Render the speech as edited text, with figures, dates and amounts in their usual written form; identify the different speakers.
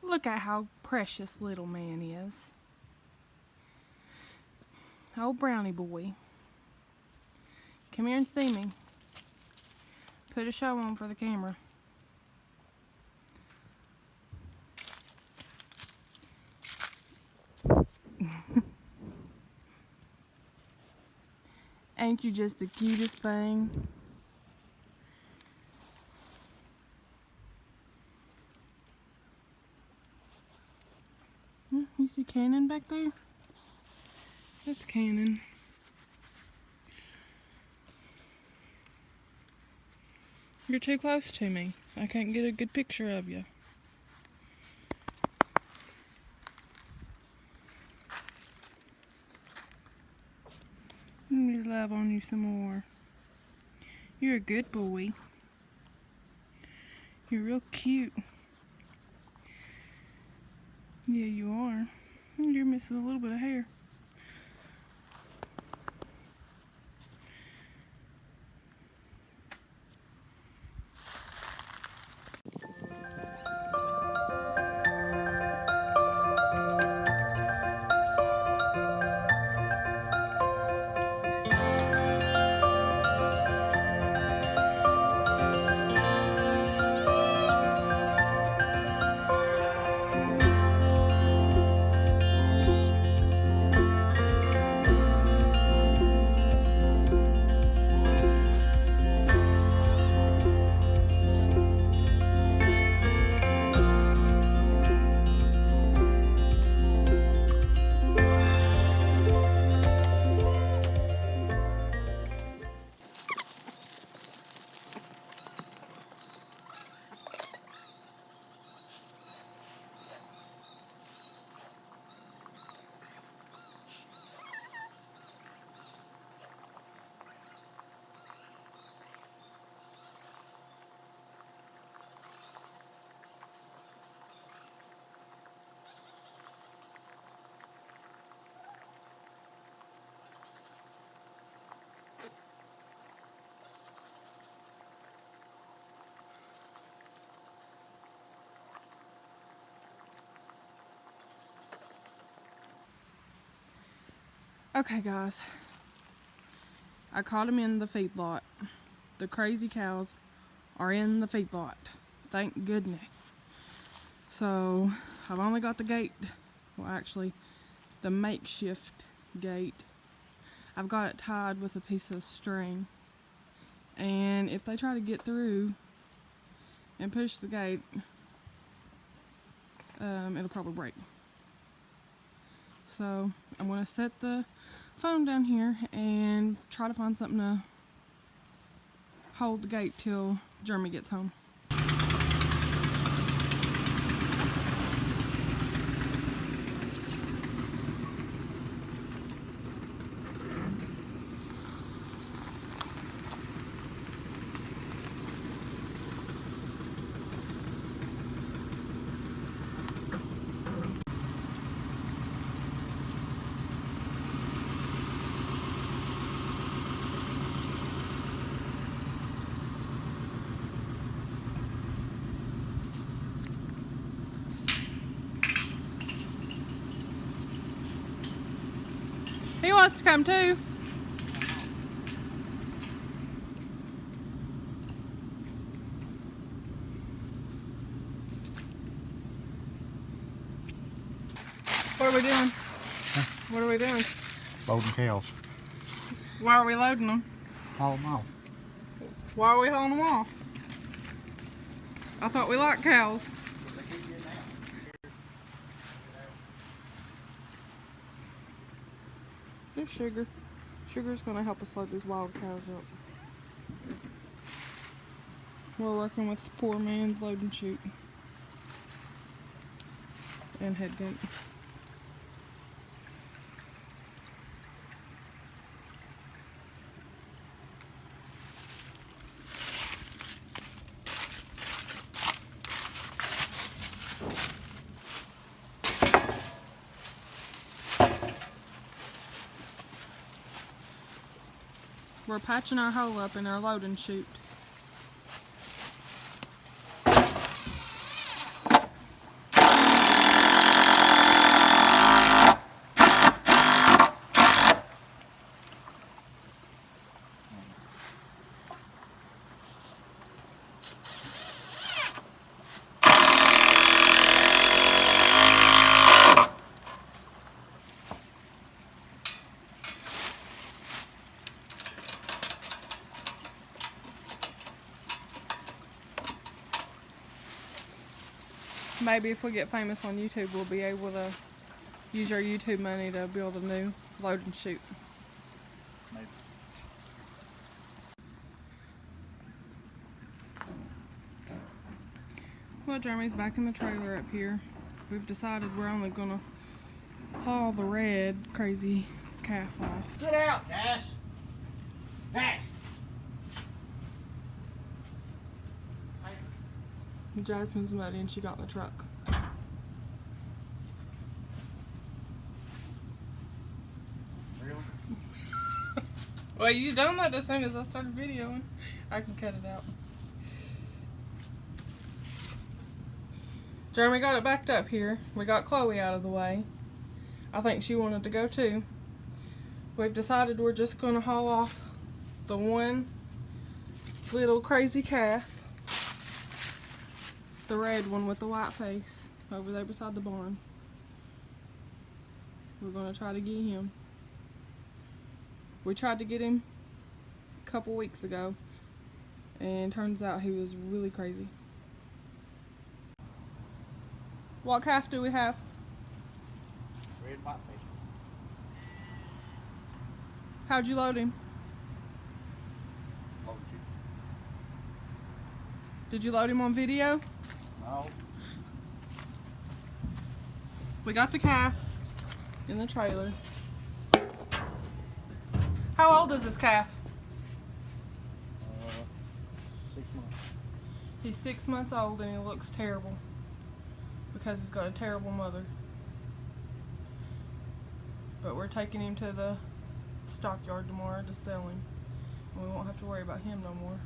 Speaker 1: Look at how precious little man is. Oh, brownie boy. Come here and see me. Put a show on for the camera. Ain't you just the cutest thing? You see Cannon back there? That's Cannon. You're too close to me. I can't get a good picture of you. Let me love on you some more. You're a good boy. You're real cute. Yeah, you are. You're missing a little bit of hair. Okay, guys. I caught him in the feedlot. The crazy cows are in the feedlot. Thank goodness. So, I've only got the gate. Well, actually, the makeshift gate. I've got it tied with a piece of string. And if they try to get through and push the gate, it'll probably break. So, I'm going to set the phone down here and try to find something to hold the gate till Jeremy gets home. He wants to come too. What are we doing?
Speaker 2: Huh?
Speaker 1: What are we doing?
Speaker 2: Loading cows.
Speaker 1: Why are we loading them?
Speaker 2: Haul them off.
Speaker 1: Why are we hauling them off? I thought we liked cows. There's Sugar. Sugar's gonna help us load these wild cows up. We're working with poor man's load and chute. And head gate. We're patching our hole up in our load and chute. maybe if we get famous on YouTube, we'll be able to use our YouTube money to build a new load and chute.
Speaker 2: Maybe.
Speaker 1: Well, Jeremy's back in the trailer up here. We've decided we're only gonna haul the red crazy calf off.
Speaker 2: Get out, Jess! Jess!
Speaker 1: Jasmine's muddy and she got in the truck.
Speaker 2: Really?
Speaker 1: Well, you done that as soon as I started videoing. I can cut it out. Jeremy got it backed up here. We got Chloe out of the way. I think she wanted to go too. We've decided we're just going to haul off the one little crazy calf. The red one with the white face over there beside the barn. We're going to try to get him. We tried to get him a couple weeks ago, and turns out he was really crazy. What calf do we have?
Speaker 2: Red white face.
Speaker 1: How'd you load him?
Speaker 2: Load you.
Speaker 1: Did you load him on video?
Speaker 2: No.
Speaker 1: We got the calf in the trailer. How old is this calf?
Speaker 2: 6 months.
Speaker 1: He's 6 months old and he looks terrible because he's got a terrible mother. But we're taking him to the stockyard tomorrow to sell him, and we won't have to worry about him no more.